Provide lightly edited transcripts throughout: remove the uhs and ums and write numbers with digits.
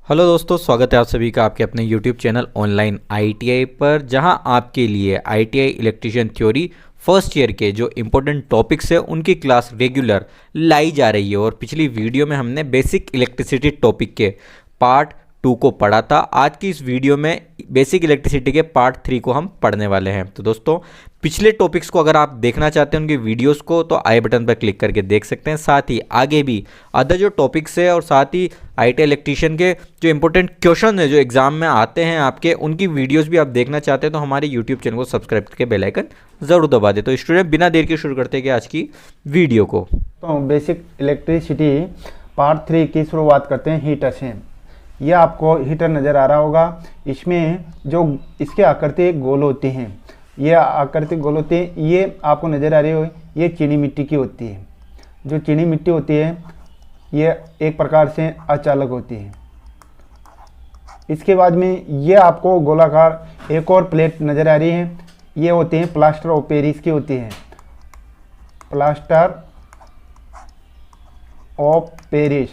Hello दोस्तों, स्वागत है आप सभी का आपके अपने YouTube चैनल ऑनलाइन ITI पर, जहां आपके लिए ITI electrician theory first year के जो इम्पोर्टेंट टॉपिक्स है उनकी क्लास रेगुलर लाई जा रही है। और पिछली वीडियो में हमने बेसिक इलेक्ट्रिसिटी टॉपिक के पार्ट 2 को पढ़ा था। आज की इस वीडियो में बेसिक इलेक्ट्रिसिटी के पार्ट 3 को हम पढ़ने वाले हैं। तो दोस्तों, पिछले टॉपिक्स को अगर आप देखना चाहते हैं उनकी वीडियोस को, तो आई बटन पर क्लिक करके देख सकते हैं। साथ ही आगे भी अदर जो टॉपिक्स है और साथ ही ITI इलेक्ट्रीशियन के जो इंपॉर्टेंट क्वेश्चन है जो एग्जाम में आते हैं आपके, उनकी वीडियोस भी आप देखना चाहते हैं तो हमारे यूट्यूब चैनल को सब्सक्राइब करके बेल आइकन ज़रूर दबा दे। तो स्टूडेंट, बिना देर के शुरू करते हैं कि आज की वीडियो को। तो बेसिक इलेक्ट्रिसिटी पार्ट 3 की शुरुआत करते हैं हीटर से। यह आपको हीटर नज़र आ रहा होगा। इसमें जो इसकी आकृति गोल होती हैं, ये आकृति गोल होती है, ये आपको नज़र आ रही हो, ये चीनी मिट्टी की होती है। जो चीनी मिट्टी होती है ये एक प्रकार से अचालक होती है। इसके बाद में ये आपको गोलाकार एक और प्लेट नज़र आ रही है, ये होती हैं प्लास्टर ऑफ पेरिस की होती है। प्लास्टर ऑफ पेरिस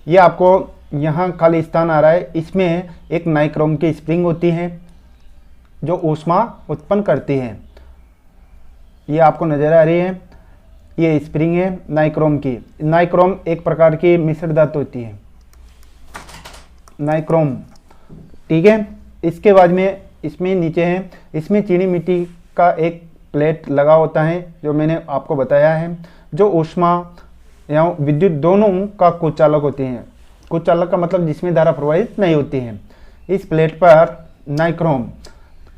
ये आपको यहाँ खाली स्थान आ रहा है। इसमें एक नाइक्रोम की स्प्रिंग होती है जो ऊष्मा उत्पन्न करती है। ये आपको नज़र आ रही है, ये स्प्रिंग है नाइक्रोम की। नाइक्रोम एक प्रकार की मिश्र धातु होती है, नाइक्रोम, ठीक है। इसके बाद में इसमें नीचे है, इसमें चीनी मिट्टी का एक प्लेट लगा होता है जो मैंने आपको बताया है, जो ऊष्मा या विद्युत दोनों का कुचालक होते हैं। कुचालक का मतलब जिसमें धारा प्रवाहित नहीं होती है। इस प्लेट पर नाइक्रोम,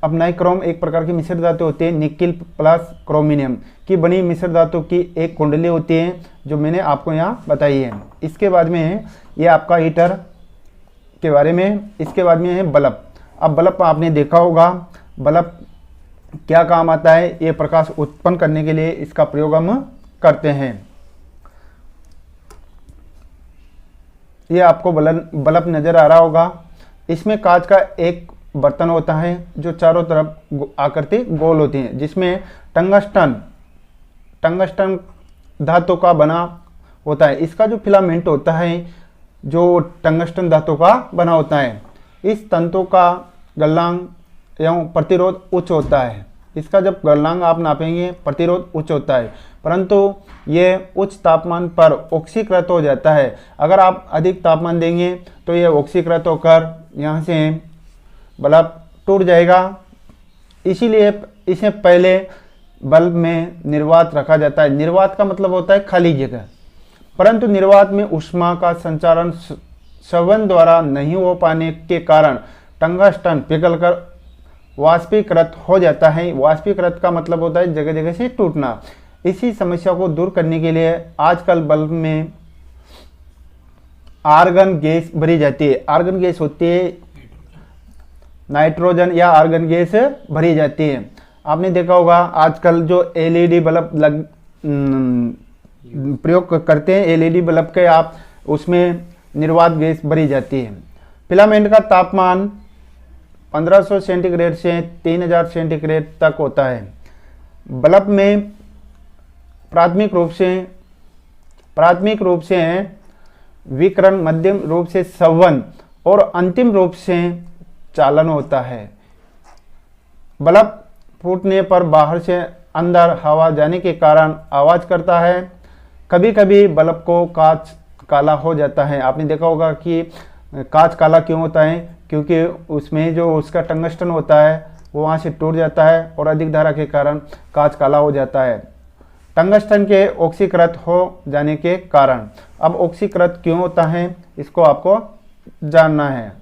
अब नाइक्रोम एक प्रकार की मिश्र धातु होती है, निकिल प्लस क्रोमिनियम की बनी मिश्र धातु की एक कुंडली होती है जो मैंने आपको यहाँ बताई है। इसके बाद में ये आपका हीटर के बारे में। इसके बाद में है बल्ब। अब बल्ब आपने देखा होगा, बल्ब क्या काम आता है, ये प्रकाश उत्पन्न करने के लिए इसका प्रयोग हम करते हैं। ये आपको बल्ब नज़र आ रहा होगा। इसमें कांच का एक बर्तन होता है जो चारों तरफ आकृति गोल होती है, जिसमें टंगस्टन धातु का बना होता है। इसका जो फिलामेंट होता है जो टंगस्टन धातु का बना होता है। इस तंतु का गलनांक एवं प्रतिरोध उच्च होता है। इसका जब गलनांक आप नापेंगे प्रतिरोध उच्च होता है, परंतु ये उच्च तापमान पर ऑक्सीकृत हो जाता है। अगर आप अधिक तापमान देंगे तो ये ऑक्सीकृत होकर यहाँ से बल्ब टूट जाएगा। इसीलिए इसे पहले बल्ब में निर्वात रखा जाता है। निर्वात का मतलब होता है खाली जगह, परंतु निर्वात में ऊष्मा का संचारण संवहन द्वारा नहीं हो पाने के कारण टंगस्टन पिघलकर वाष्पीकृत हो जाता है। वाष्पीकृत का मतलब होता है जगह जगह से टूटना। इसी समस्या को दूर करने के लिए आजकल बल्ब में आर्गन गैस भरी जाती है। आर्गन गैस होती है नाइट्रोजन या आर्गन गैस भरी जाती है। आपने देखा होगा आजकल जो LED बल्ब प्रयोग करते हैं, LED बल्ब के आप उसमें निर्वात गैस भरी जाती है। फिलामेंट का तापमान 1500 सेंटीग्रेड से 3000 सेंटीग्रेड तक होता है। बल्ब में प्राथमिक रूप से विकिरण, मध्यम रूप से संवहन और अंतिम रूप से चालन होता है। बल्ब फूटने पर बाहर से अंदर हवा जाने के कारण आवाज़ करता है। कभी कभी बल्ब को कांच काला हो जाता है। आपने देखा होगा कि कांच काला क्यों होता है, क्योंकि उसमें जो उसका टंगस्टन होता है वो वहाँ से टूट जाता है और अधिक धारा के कारण कांच काला हो जाता है, टंगस्टन के ऑक्सीकृत हो जाने के कारण। अब ऑक्सीकृत क्यों होता है इसको आपको जानना है।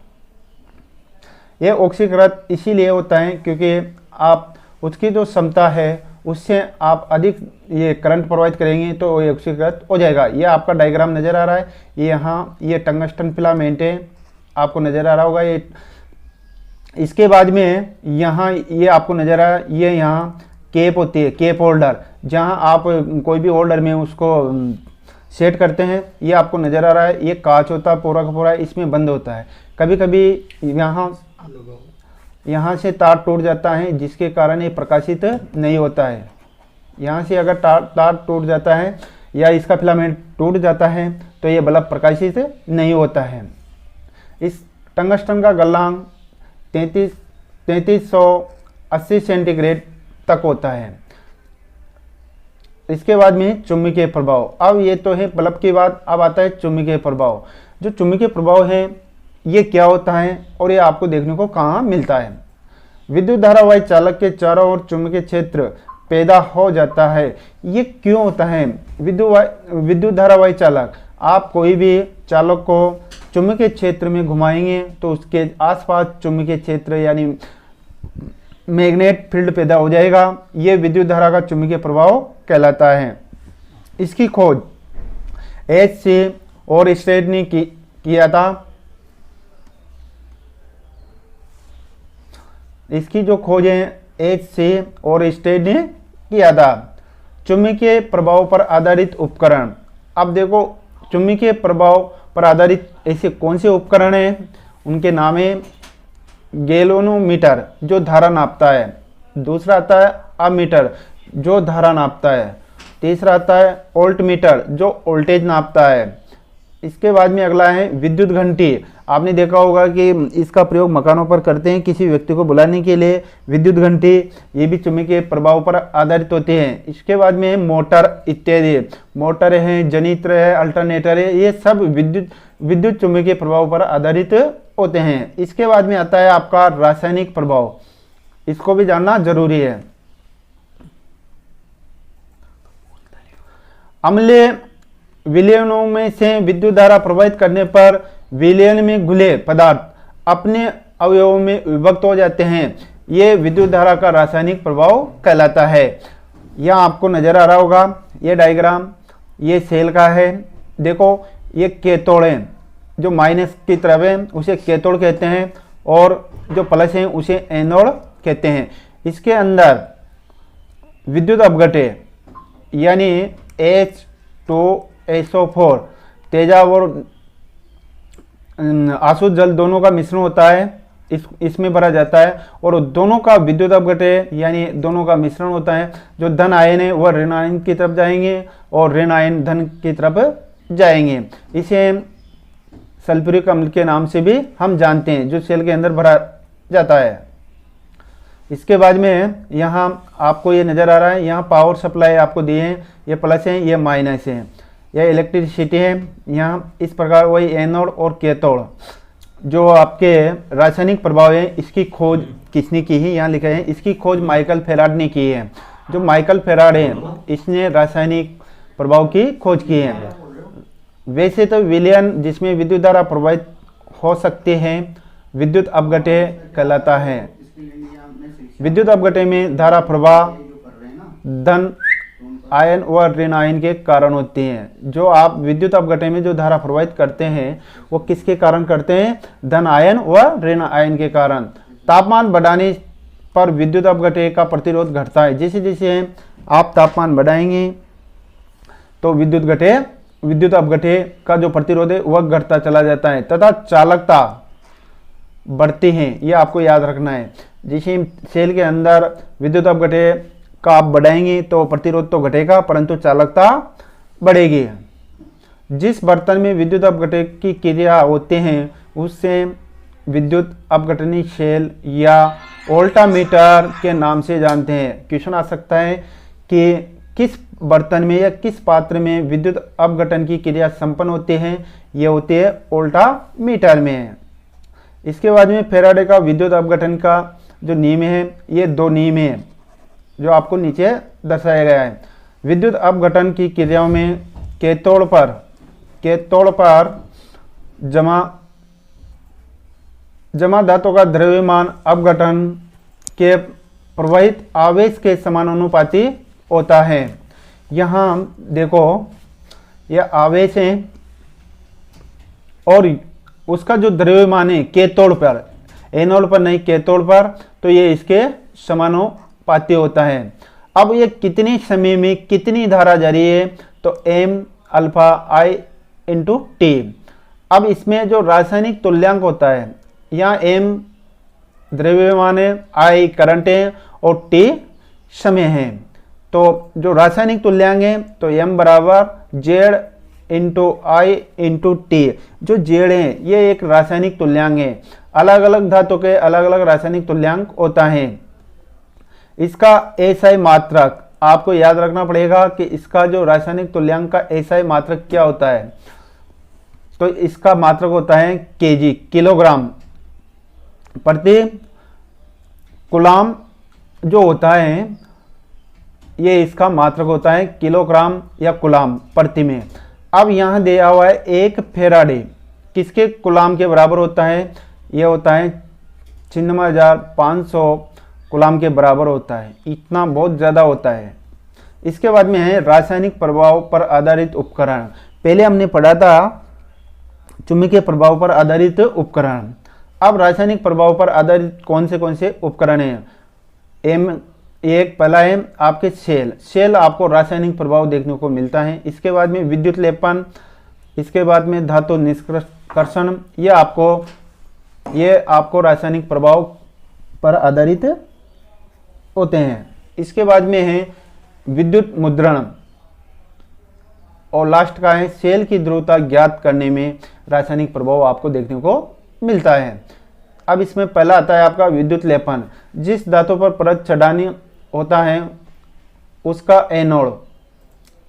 ये ऑक्सीकृत इसीलिए होता है क्योंकि आप उसकी जो क्षमता है उससे आप अधिक ये करंट प्रवाहित करेंगे तो ये ऑक्सीकृत हो जाएगा। ये आपका डायग्राम नज़र आ रहा है, ये यहाँ ये टंगस्टन फिलामेंट है, आपको नज़र आ रहा होगा ये। इसके बाद में यहाँ ये आपको नज़र आ रहा है, ये यहाँ केप होती है, केप होल्डर, जहाँ आप कोई भी होल्डर में उसको सेट करते हैं। ये आपको नज़र आ रहा है, ये कांच होता है पूरा का पूरा, इसमें बंद होता है। कभी कभी यहाँ से तार टूट जाता है जिसके कारण ये प्रकाशित नहीं होता है। यहाँ से अगर तार टूट जाता है या इसका फिलामेंट टूट जाता है तो ये बल्ब प्रकाशित नहीं होता है। इस टंगस्टन का गलनांक 3380 सेंटीग्रेड तक होता है। इसके बाद में चुंबकीय प्रभाव। अब ये तो है बल्ब की बात, अब आता है चुंबकीय प्रभाव। जो चुंबकीय प्रभाव है ये क्या होता है और ये आपको देखने को कहाँ मिलता है। विद्युत धारावाही चालक के चारों ओर चुंबकीय क्षेत्र पैदा हो जाता है। ये क्यों होता है? विद्युत धारावाही चालक, आप कोई भी चालक को चुंबकीय क्षेत्र में घुमाएंगे तो उसके आसपास चुंबकीय क्षेत्र यानी मैग्नेट फील्ड पैदा हो जाएगा। ये विद्युत धारा का चुंबकीय प्रभाव कहलाता है। इसकी खोज H.C. और स्टेट ने किया था। इसकी जो खोज है H.C. और स्टेट ने किया था। चुंबकीय प्रभाव पर आधारित उपकरण। अब देखो चुंबकीय प्रभाव पर आधारित ऐसे कौन से उपकरण हैं, उनके नाम है गैल्वेनोमीटर जो धारा नापता है, दूसरा आता है अमीटर जो धारा नापता है, तीसरा आता है वोल्टमीटर जो वोल्टेज नापता है। इसके बाद में अगला है विद्युत घंटी। आपने देखा होगा कि इसका प्रयोग मकानों पर करते हैं किसी व्यक्ति को बुलाने के लिए। विद्युत घंटी ये भी चुंबकीय प्रभाव पर आधारित होते हैं। इसके बाद में मोटर इत्यादि, मोटर है, जनित्र है, अल्टरनेटर है, ये सब विद्युत चुंबकीय प्रभाव पर आधारित होते हैं। इसके बाद में आता है आपका रासायनिक प्रभाव, इसको भी जानना जरूरी है। अम्लीय विलयनों में से विद्युत धारा प्रवाहित करने पर विलयन में घुले पदार्थ अपने अवयवों में विभक्त हो जाते हैं। ये विद्युत धारा का रासायनिक प्रभाव कहलाता है। यहाँ आपको नजर आ रहा होगा ये डायग्राम, ये सेल का है। देखो ये कैथोड है, जो माइनस की तरफ है उसे कैथोड कहते हैं और जो प्लस है उसे एनोड कहते हैं। इसके अंदर विद्युत अपघटे यानी H2SO4 तेजाब और आसुत जल दोनों का मिश्रण होता है, इसमें भरा जाता है और दोनों का विद्युत अपघटे यानी दोनों का मिश्रण होता है। जो धन आयन है वह ऋण आयन की तरफ जाएंगे और ऋण आयन धन की तरफ जाएंगे। इसे सल्फ्यूरिक अम्ल के नाम से भी हम जानते हैं, जो सेल के अंदर भरा जाता है। इसके बाद में यहाँ आपको ये नज़र आ रहा है, यहाँ पावर सप्लाई आपको दिए हैं, ये प्लस है ये माइनस है, यह इलेक्ट्रिसिटी है। यहाँ इस प्रकार वही एनोड और कैथोड जो आपके रासायनिक प्रभाव है, इसकी खोज किसने की है, यहाँ लिखा है इसकी खोज माइकल फेराड ने की है। जो माइकल फेराड है इसने रासायनिक प्रभाव की खोज की है। वैसे तो विलयन जिसमें विद्युत धारा प्रवाहित हो सकते हैं विद्युत अपघटे कहलाता है। विद्युत अपघटे में धारा प्रवाह धन आयन व ऋण आयन के कारण होती हैं। जो आप विद्युत अपघटे में जो धारा प्रवाहित करते हैं वो किसके कारण करते हैं? धन आयन व ऋण आयन के कारण। तापमान बढ़ाने पर विद्युत अपघटे का प्रतिरोध घटता है। जैसे जैसे आप तापमान बढ़ाएंगे तो विद्युत अपघटे का जो प्रतिरोध है वह घटता चला जाता है तथा चालकता बढ़ती है। ये आपको याद रखना है। जैसे सेल के अंदर विद्युत अपघटे का आप बढ़ाएंगे तो प्रतिरोध तो घटेगा परंतु चालकता बढ़ेगी। जिस बर्तन में विद्युत अपघटे की क्रिया होते हैं उससे विद्युत अपघटनी सेल या वोल्टामीटर के नाम से जानते हैं। क्वेश्चन आ सकता है कि किस बर्तन में या किस पात्र में विद्युत अपघटन की क्रिया संपन्न होते हैं, ये होते हैं वोल्टामीटर में। इसके बाद में फेराडे का विद्युत अपघटन का जो नियम है ये दो नियम है जो आपको नीचे दर्शाया गया है। विद्युत अपघटन की क्रियाओं में कैथोड पर जमा धातु का द्रव्यमान अपघटन के प्रवाहित आवेश के समानुपाती होता है। यहाँ देखो यह आवेश है और उसका जो द्रव्यमान है कैथोड पर, एनोड पर नहीं कैथोड पर, तो ये इसके समानुपाती होता है। अब ये कितने समय में कितनी धारा जारी है तो m alpha I into T. अब इसमें जो रासायनिक तुल्यांक होता है, यहाँ m द्रव्यमान है, I करंट है और t समय है। तो जो रासायनिक तुल्यांक है तो m बराबर जेड इंटू आई इंटू टी। जो जेड है ये एक रासायनिक तुल्यांक है, अलग अलग धातु के अलग अलग रासायनिक तुल्यांक होता है। इसका एसआई मात्रक आपको याद रखना पड़ेगा कि इसका जो रासायनिक तुल्यांक का एसआई मात्रक क्या होता है, तो इसका मात्रक होता है केजी, किलोग्राम प्रति कूलम जो होता है, ये इसका मात्रक होता है किलोग्राम या कूलम प्रति में। अब यहाँ दिया हुआ है 1 फेराडे किसके कूलम के बराबर होता है, ये होता है 96,500 कूलम के बराबर होता है। इतना बहुत ज़्यादा होता है। इसके बाद में है रासायनिक प्रभाव पर आधारित उपकरण। पहले हमने पढ़ा था चुंबकीय प्रभाव पर आधारित उपकरण। अब रासायनिक प्रभाव पर आधारित कौन से उपकरण हैं। एक पहला है आपके सेल आपको रासायनिक प्रभाव देखने को मिलता है। इसके बाद में विद्युत लेपन, इसके बाद में धातु निष्कर्षण, ये आपको रासायनिक प्रभाव पर आधारित होते हैं। इसके बाद में है विद्युत मुद्रण, और लास्ट का है सेल की ध्रुवता ज्ञात करने में रासायनिक प्रभाव आपको देखने को मिलता है। अब इसमें पहला आता है आपका विद्युत लेपन। जिस धातु पर परत चढ़ानी होता है उसका एनोड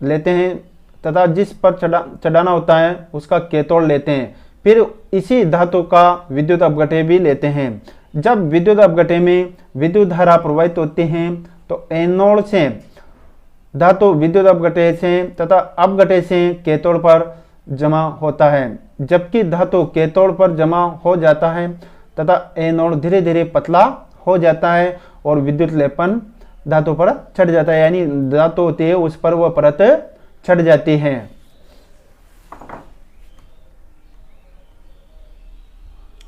लेते हैं, तथा जिस पर चढ़ाना होता है उसका कैथोड लेते हैं। फिर इसी धातु का विद्युत अपघट्य भी लेते हैं। जब विद्युत अपघट्य में विद्युत धारा प्रवाहित होती है तो एनोड से धातु विद्युत अपघट्य से तथा अपघट्य से कैथोड पर जमा होता है, जबकि धातु कैथोड पर जमा हो जाता है तथा एनोड धीरे धीरे पतला हो जाता है और विद्युत लेपन धातु पर चढ़ जाता है, यानी धातु होती है उस पर वह परत चढ़ जाती है।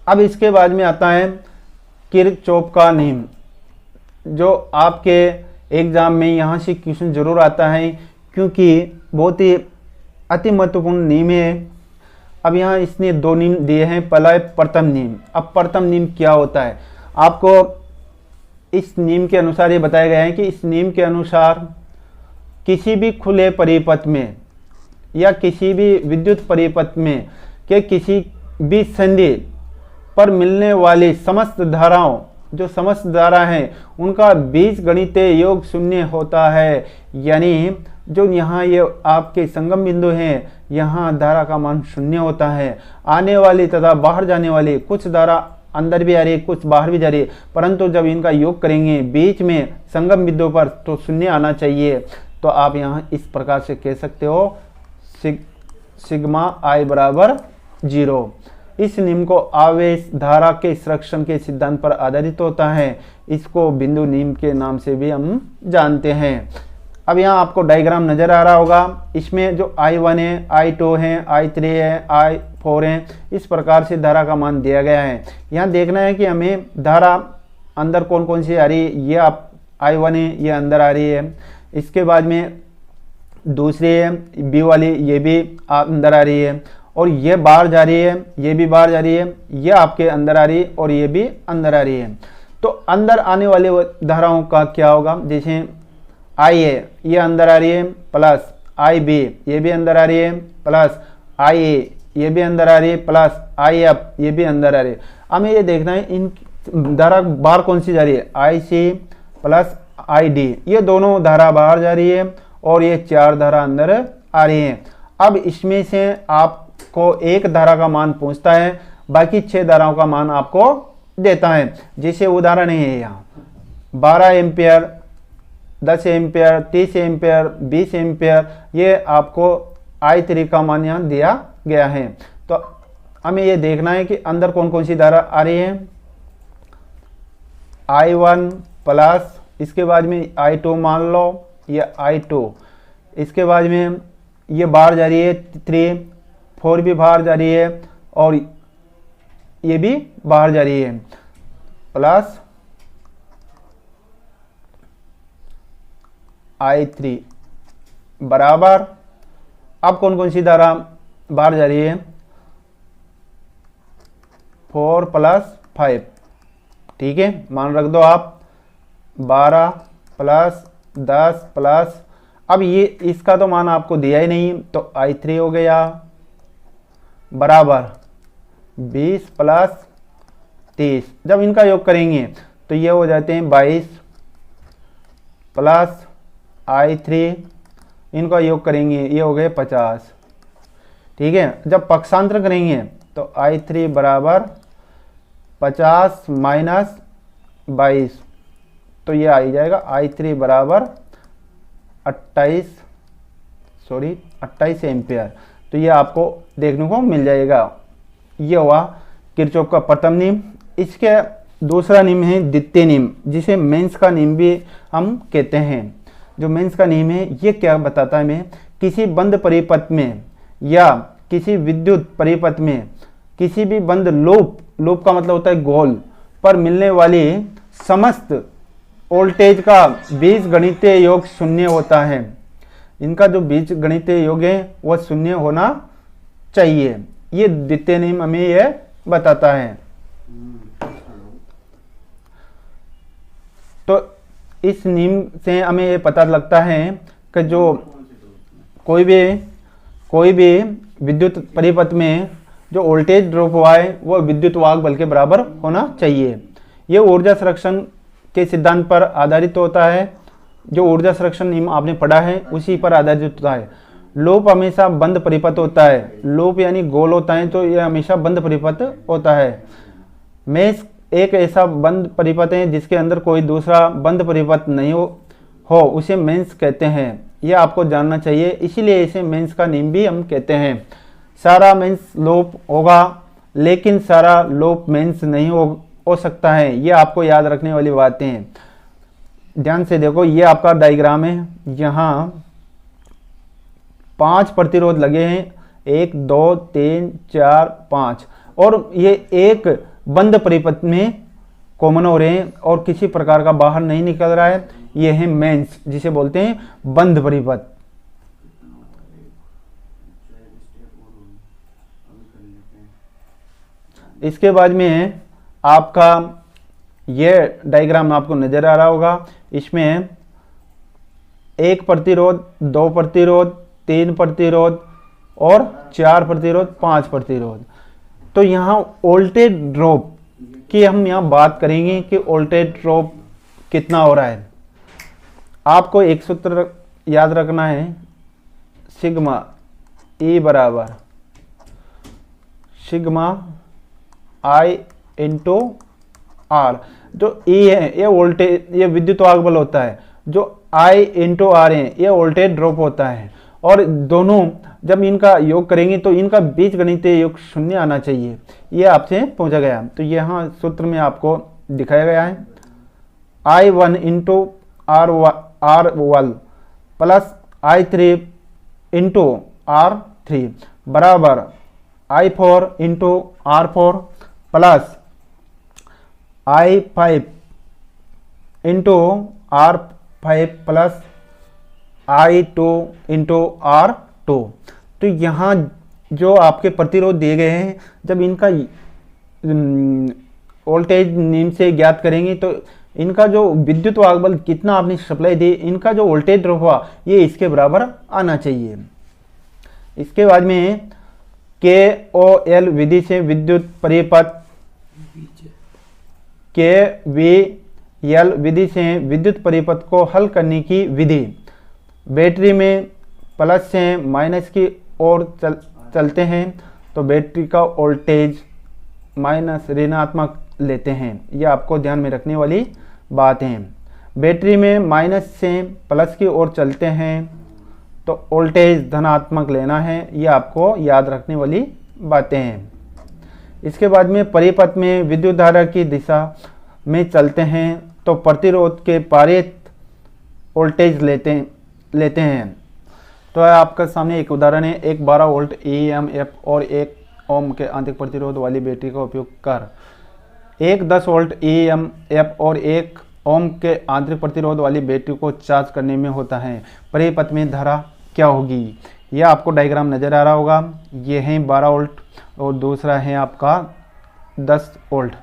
अब इसके बाद में आता है किरचॉफ का नियम, जो आपके एग्जाम में यहाँ से क्वेश्चन जरूर आता है क्योंकि बहुत ही अति महत्वपूर्ण नियम है। अब यहाँ इसने 2 नियम दिए हैं। पहला है प्रथम नियम। अब प्रथम नियम क्या होता है, आपको इस नियम के अनुसार ये बताया गया है कि इस नियम के अनुसार किसी भी खुले परिपथ में या किसी भी विद्युत परिपथ में के किसी भी संधि पर मिलने वाली समस्त धाराओं, जो समस्त धारा है उनका बीजगणितीय योग शून्य होता है। यानी जो यहाँ ये आपके संगम बिंदु हैं, यहाँ धारा का मान शून्य होता है। आने वाली तथा बाहर जाने वाली, कुछ धारा अंदर भी आ रही है कुछ बाहर भी जा रही है, परंतु जब इनका योग करेंगे बीच में संगम बिंदु पर तो शून्य आना चाहिए। तो आप यहाँ इस प्रकार से कह सकते हो सिग्मा आई बराबर 0। इस नियम को आवेश धारा के संरक्षण के सिद्धांत पर आधारित होता है। इसको बिंदु नियम के नाम से भी हम जानते हैं। अब यहाँ आपको डायग्राम नजर आ रहा होगा। इसमें जो I1 है, I2 है, I3 है, I4 है, इस प्रकार से धारा का मान दिया गया है। यहाँ देखना है कि हमें धारा अंदर कौन कौन सी आ रही है। ये आप I1 है, ये अंदर आ रही है। इसके बाद में दूसरी है B वाली, ये भी अंदर आ रही है, और ये बाहर जा रही है, ये भी बाहर जा रही है, ये आपके अंदर आ रही है और ये भी अंदर आ रही है। तो अंदर आने वाले धाराओं का क्या होगा, जैसे I है ये अंदर आ रही है, प्लस IB ये भी अंदर आ रही है, प्लस IA ये भी अंदर आ रही है, प्लस IF ये भी अंदर आ रही है। हमें ये देखना है इन धारा बाहर कौन सी जा रही है, IC प्लस ID, ये दोनों धारा बाहर जा रही है और ये 4 धारा अंदर आ रही है। अब इसमें से आपको एक धारा का मान पूछता है, बाकी 6 धाराओं का मान आपको देता है। जैसे उदाहरण है यहाँ 12 एम्पियर, 10 एम्पियर, 30 एम्पियर, 20 एम्पियर, ये आपको I3 का मान यहाँ दिया गया है। तो हमें ये देखना है कि अंदर कौन कौन सी धारा आ रही है। I1 प्लस, इसके बाद में I2 मान लो, ये I2, इसके बाद में ये बाहर जा रही है 3, 4 भी बाहर जा रही है और ये भी बाहर जा रही है, प्लस I3 बराबर, अब कौन कौन सी धारा बाहर जा रही है, 4 प्लस 5, ठीक है, मान रख दो आप 12 प्लस 10 प्लस। अब ये इसका तो मान आपको दिया ही नहीं, तो I3 हो गया बराबर 20 प्लस 30। जब इनका योग करेंगे तो ये हो जाते हैं 22 प्लस I3, इनका योग करेंगे ये हो गए 50। ठीक है, जब पक्षांतर करेंगे तो I3 बराबर 50 माइनस 22, तो ये आ ही जाएगा I3 बराबर 28 एम्पियर। तो ये आपको देखने को मिल जाएगा। ये हुआ किरचॉफ का प्रथम नियम। इसके दूसरा नियम है द्वितीय नियम, जिसे मेंस का नियम भी हम कहते हैं। जो मेंस का नियम है ये क्या बताता है, हमें किसी बंद परिपथ में या किसी विद्युत परिपथ में किसी भी बंद लूप का मतलब होता है गोल पर मिलने वाली समस्त वोल्टेज का बीजगणितीय योग शून्य होता है। इनका जो बीजगणितीय योग है वह शून्य होना चाहिए। ये द्वितीय नियम हमें यह बताता है। तो इस नियम से हमें ये पता लगता है कि जो कोई भी विद्युत परिपथ में जो वोल्टेज ड्रॉप हुआ है वह विद्युत वाहक बल के बराबर होना चाहिए। ये ऊर्जा संरक्षण के सिद्धांत पर आधारित होता है। जो ऊर्जा संरक्षण नियम आपने पढ़ा है उसी पर आधारित होता है। लूप हमेशा बंद परिपथ होता है। लूप यानी गोल होता है, तो यह हमेशा बंद परिपथ होता है। मेष एक ऐसा बंद परिपथ है जिसके अंदर कोई दूसरा बंद परिपथ नहीं हो उसे मेंस कहते हैं। यह आपको जानना चाहिए, इसीलिए इसे मेंस का नियम भी हम कहते हैं। सारा मेंस लूप होगा लेकिन सारा लूप मेंस नहीं हो सकता है। ये आपको याद रखने वाली बातें हैं। ध्यान से देखो, ये आपका डायग्राम है। यहाँ 5 प्रतिरोध लगे हैं, 1 2 3 4 5, और ये एक बंद परिपथ में कॉमन हो रहे हैं और किसी प्रकार का बाहर नहीं निकल रहा है। ये है मेंस, जिसे बोलते हैं बंद परिपथ। इसके बाद में आपका ये डायग्राम आपको नजर आ रहा होगा। इसमें 1 प्रतिरोध, 2 प्रतिरोध, 3 प्रतिरोध और 4 प्रतिरोध, 5 प्रतिरोध। तो यहाँ वोल्टेज ड्रॉप की हम यहाँ बात करेंगे कि वोल्टेज ड्रॉप कितना हो रहा है। आपको एक सूत्र याद रखना है, सिग्मा E बराबर सिग्मा I इंटू R। जो E है ये वोल्टेज, ये विद्युत वाहक बल होता है। जो I इंटू R है ये वोल्टेज ड्रॉप होता है। और दोनों जब इनका योग करेंगे तो इनका बीजगणितीय योग शून्य आना चाहिए। ये आपसे पूछा गया, तो यहाँ सूत्र में आपको दिखाया गया है I1 into R1 plus I3 into R3 बराबर I4 into R4 plus I5 into R5 plus I2 into R2। तो यहाँ जो आपके प्रतिरोध दिए गए हैं, जब इनका वोल्टेज नियम से ज्ञात करेंगे तो इनका जो विद्युत वाहक बल कितना आपने सप्लाई दी, इनका जो वोल्टेज ड्रॉप हुआ ये इसके बराबर आना चाहिए। इसके बाद में KOL विधि से विद्युत परिपथ, KVL विधि से विद्युत परिपथ को हल करने की विधि। बैटरी में प्लस से माइनस की ओर चलते हैं तो बैटरी का वोल्टेज माइनस ऋणात्मक लेते हैं। यह आपको ध्यान में रखने वाली बात है। बैटरी में माइनस से प्लस की ओर चलते हैं तो वोल्टेज धनात्मक लेना है। यह आपको याद रखने वाली बातें हैं। इसके बाद में परिपथ में विद्युत धारा की दिशा में चलते हैं तो प्रतिरोध के पारित वोल्टेज लेते हैं। तो आपका सामने एक उदाहरण है, एक 12 वोल्ट EMF और 1 ओम के आंतरिक प्रतिरोध वाली बैटरी का उपयोग कर एक 10 वोल्ट EMF और 1 ओम के आंतरिक प्रतिरोध वाली बैटरी को चार्ज करने में होता है। परिपथ में धारा क्या होगी? यह आपको डायग्राम नज़र आ रहा होगा। ये है 12 वोल्ट और दूसरा है आपका 10 वोल्ट।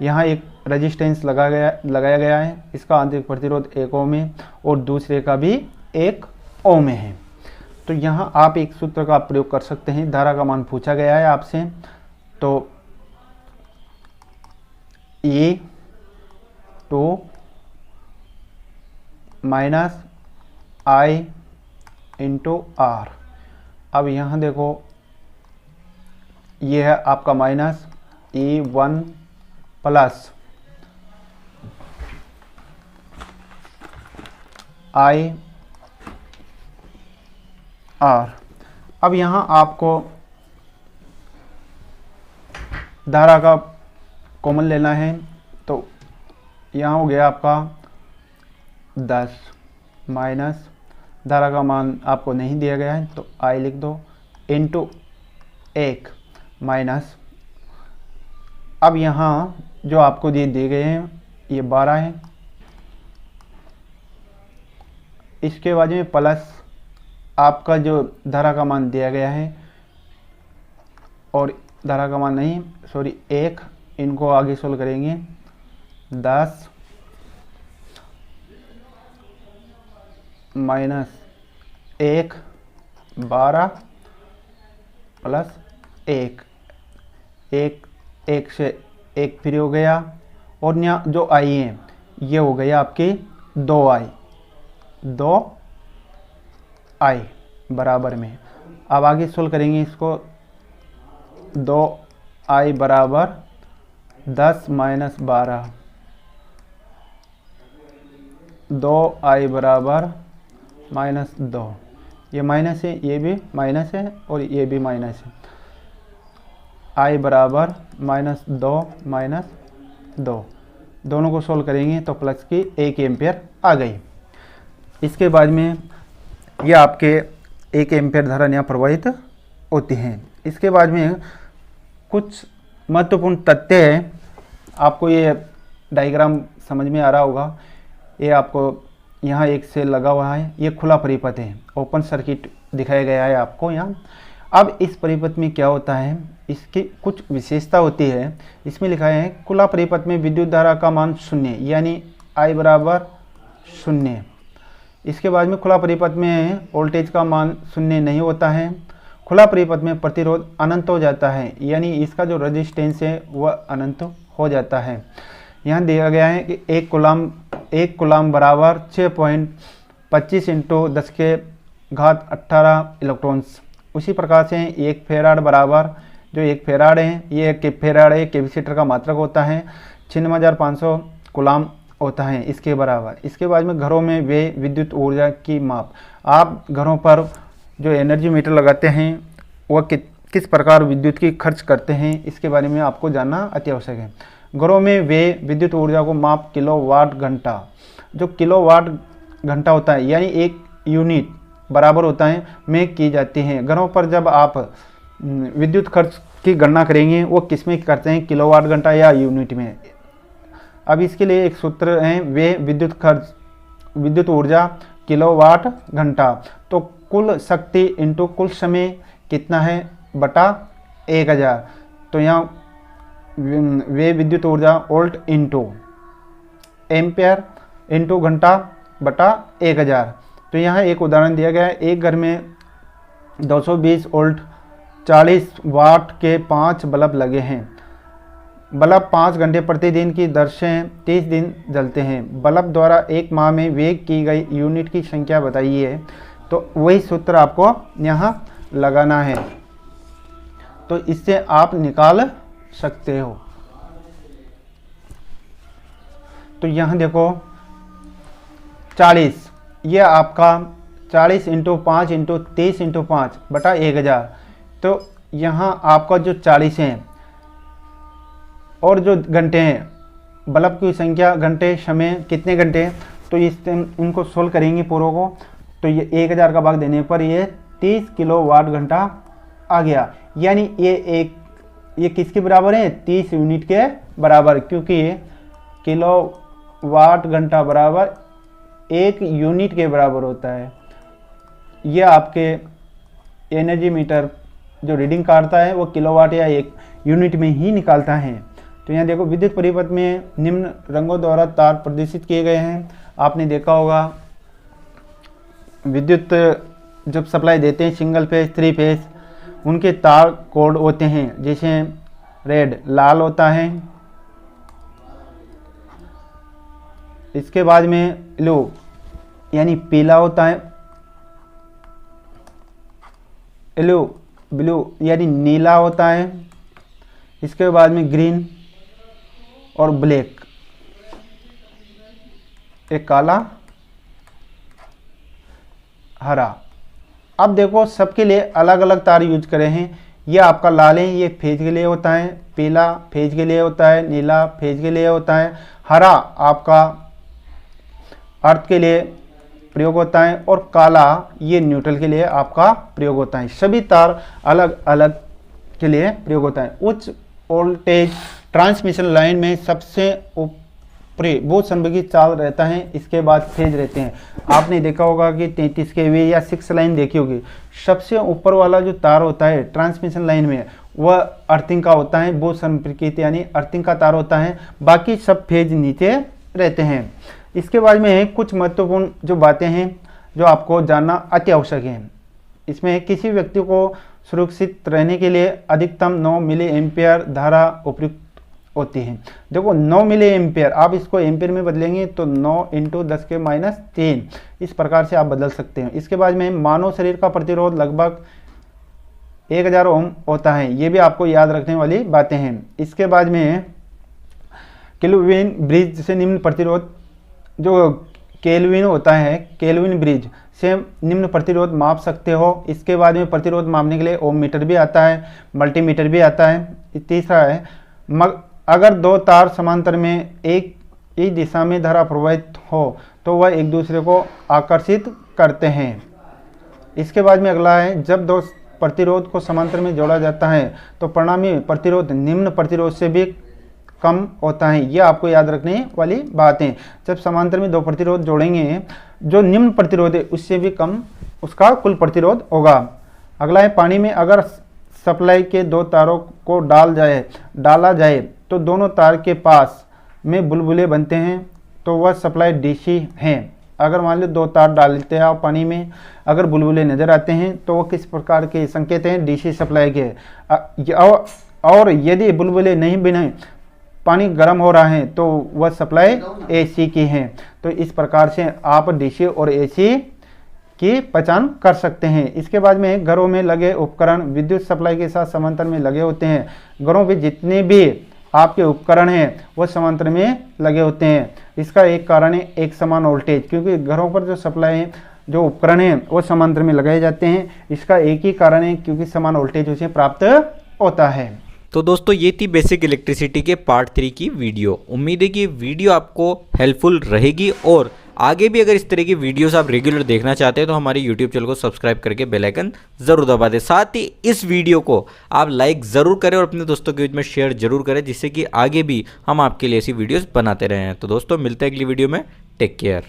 यहाँ एक रेजिस्टेंस लगाया गया है। इसका आंतरिक प्रतिरोध 1 ओम है और दूसरे का भी 1 ओम में है। तो यहाँ आप एक सूत्र का प्रयोग कर सकते हैं। धारा का मान पूछा गया है आपसे, तो E2 minus I into R। अब यहाँ देखो, ये है आपका minus E1 plus I R। अब यहाँ आपको धारा का कॉमन लेना है, तो यहाँ हो गया आपका 10 माइनस, धारा का मान आपको नहीं दिया गया है तो I लिख दो, इंटू 1 माइनस, अब यहाँ जो आपको दिए गए हैं ये 12 है, इसके बाद में प्लस आपका जो धारा का मान दिया गया है, और धारा का मान नहीं सॉरी 1, इनको आगे सोल्व करेंगे, 10 माइनस 1 12 प्लस 1 1 से 1 फ्री हो गया, और यहाँ जो आई है ये हो गया आपकी 2i बराबर में। अब आगे सोल्व करेंगे इसको, 2i बराबर 10 माइनस 12, 2i बराबर माइनस 2, ये माइनस है, ये भी माइनस है और ये भी माइनस है, i बराबर माइनस 2, दोनों को सोल्व करेंगे तो प्लस की 1 एम्पियर आ गई। इसके बाद में ये आपके 1 एम्पियर धारा यहाँ प्रवाहित होती हैं। इसके बाद में कुछ महत्वपूर्ण तथ्य है, आपको ये डायग्राम समझ में आ रहा होगा। ये आपको यहाँ एक सेल लगा हुआ है, ये खुला परिपथ है, ओपन सर्किट दिखाया गया है आपको यहाँ। अब इस परिपथ में क्या होता है, इसकी कुछ विशेषता होती है। इसमें लिखा है खुला परिपथ में विद्युत धारा का मान 0 यानी I बराबर 0। इसके बाद में खुला परिपथ में वोल्टेज का मान 0 नहीं होता है। खुला परिपथ में प्रतिरोध अनंत हो जाता है, यानी इसका जो रेजिस्टेंस है वह अनंत हो जाता है। यहाँ दिया गया है कि 1 कूलम बराबर 6.25 इंटू 10 के घात 18 इलेक्ट्रॉन्स। उसी प्रकार से 1 फेराड बराबर, जो 1 फेराड है ये फेराड है, कैपेसिटर का मात्रक होता है, 96,500 कूलम होता है इसके बराबर। इसके बाद में घरों में वे विद्युत ऊर्जा की माप, आप घरों पर जो एनर्जी मीटर लगाते हैं वह किस प्रकार विद्युत की खर्च करते हैं, इसके बारे में आपको जानना अति आवश्यक है। घरों में वे विद्युत ऊर्जा को माप किलोवाट घंटा, जो किलोवाट घंटा होता है यानी 1 यूनिट बराबर होता है में की जाती हैं। घरों पर जब आप विद्युत खर्च की गणना करेंगे वो किस में करते हैं, किलोवाट घंटा या यूनिट में। अब इसके लिए एक सूत्र है, वे विद्युत ऊर्जा किलोवाट घंटा, तो कुल शक्ति इंटू कुल समय कितना है बटा 1000। तो यहाँ वे विद्युत ऊर्जा वोल्ट इंटू एम्पियर इंटू घंटा बटा 1000। तो यहाँ एक उदाहरण दिया गया है, एक घर में 220 वोल्ट 40 वाट के 5 बल्ब लगे हैं। बल्ब 5 घंटे प्रतिदिन की दर से 30 दिन जलते हैं। बल्ब द्वारा 1 माह में वेग की गई यूनिट की संख्या बताइए। तो वही सूत्र आपको यहाँ लगाना है, तो इससे आप निकाल सकते हो। तो यहाँ देखो 40, ये आपका 40 इंटू 5 इंटू 30 इंटू 5 बटा 1000। तो यहाँ आपका जो 40 है और जो घंटे हैं, बल्ब की संख्या घंटे, समय कितने घंटे, तो इनको सोल्व करेंगे पूरों को। तो ये 1000 का भाग देने पर ये 30 किलोवाट घंटा आ गया, यानी ये किसके बराबर है, 30 यूनिट के बराबर, क्योंकि ये किलोवाट घंटा बराबर 1 यूनिट के बराबर होता है। ये आपके एनर्जी मीटर जो रीडिंग काटता है वो किलोवाट या 1 यूनिट में ही निकालता है। तो यहाँ देखो विद्युत परिपथ में निम्न रंगों द्वारा तार प्रदर्शित किए गए हैं। आपने देखा होगा विद्युत जब सप्लाई देते हैं सिंगल फेज 3 फेज, उनके तार कोड होते हैं, जैसे रेड लाल होता है, इसके बाद में ब्लू यानी पीला होता है, ब्लू यानी नीला होता है, इसके बाद में ग्रीन और ब्लैक, एक काला, हरा। अब देखो सबके लिए अलग अलग तार यूज करे हैं। ये आपका लाल है, ये फेज के लिए होता है, पीला फेज के लिए होता है, नीला फेज के लिए होता है, हरा आपका अर्थ के लिए प्रयोग होता है, और काला ये न्यूट्रल के लिए आपका प्रयोग होता है। सभी तार अलग अलग के लिए प्रयोग होता है। उच्च वोल्टेज ट्रांसमिशन लाइन में सबसे ऊपरी बहुत संवेगी चाल रहता है, इसके बाद फेज रहते हैं। आपने देखा होगा कि 33 kV या 6 लाइन देखी होगी। सबसे ऊपर वाला जो तार होता है ट्रांसमिशन लाइन में वह अर्थिंग का होता है, बहुत संपर्कित यानी अर्थिंग का तार होता है, बाकी सब फेज नीचे रहते हैं। इसके बाद में कुछ महत्वपूर्ण जो बातें हैं जो आपको जानना अति आवश्यक है। इसमें किसी व्यक्ति को सुरक्षित रहने के लिए अधिकतम 9 मिली एम्पियर धारा उपयुक्त होती है। देखो 9 मिली एम्पियर, आप इसको एम्पियर में बदलेंगे तो 9 × 10⁻³ इस प्रकार से आप बदल सकते हैं। इसके बाद में मानव शरीर का प्रतिरोध लगभग 1000 ओम होता है, ये भी आपको याद रखने वाली बातें हैं। इसके बाद में केल्विन ब्रिज से निम्न प्रतिरोध, जो केल्विन होता है, केल्विन ब्रिज से निम्न प्रतिरोध माप सकते हो। इसके बाद में प्रतिरोध मापने के लिए ओम मीटर भी आता है, मल्टीमीटर भी आता है। तीसरा है अगर दो तार समांतर में एक ही दिशा में धारा प्रवाहित हो तो वह एक दूसरे को आकर्षित करते हैं। इसके बाद में अगला है जब दो प्रतिरोध को समांतर में जोड़ा जाता है तो परिणामी प्रतिरोध निम्न प्रतिरोध से भी कम होता है। यह आपको याद रखने वाली बात है। जब समांतर में दो प्रतिरोध जोड़ेंगे, जो निम्न प्रतिरोध है उससे भी कम उसका कुल प्रतिरोध होगा। अगला है पानी में अगर सप्लाई के दो तारों को डाला जाए तो दोनों तार के पास में बुलबुले बनते हैं, तो वह सप्लाई डीसी है। अगर मान लो दो तार डालते हैं आप पानी में, अगर बुलबुले नज़र आते हैं तो वो किस प्रकार के संकेत हैं? डीसी सप्लाई के। और यदि बुलबुले नहीं बने, पानी गर्म हो रहा है, तो वह सप्लाई एसी की है। तो इस प्रकार से आप डीसी और एसी की पहचान कर सकते हैं। इसके बाद में घरों में लगे उपकरण विद्युत सप्लाई के साथ समांतर में लगे होते हैं। घरों में जितने भी आपके उपकरण हैं वो समांतर में लगे होते हैं। इसका एक कारण है एक समान वोल्टेज, क्योंकि घरों पर जो सप्लाई है, जो उपकरण हैं वो समांतर में लगाए जाते हैं। इसका एक ही कारण है क्योंकि समान वोल्टेज उसे प्राप्त होता है। तो दोस्तों ये थी बेसिक इलेक्ट्रिसिटी के पार्ट 3 की वीडियो। उम्मीद है कि वीडियो आपको हेल्पफुल रहेगी और आगे भी अगर इस तरह की वीडियोस आप रेगुलर देखना चाहते हैं तो हमारे YouTube चैनल को सब्सक्राइब करके बेल आइकन जरूर दबा दें। साथ ही इस वीडियो को आप लाइक ज़रूर करें और अपने दोस्तों के बीच में शेयर जरूर करें, जिससे कि आगे भी हम आपके लिए ऐसी वीडियोस बनाते रहें। तो दोस्तों मिलते हैं अगली वीडियो में। Take care.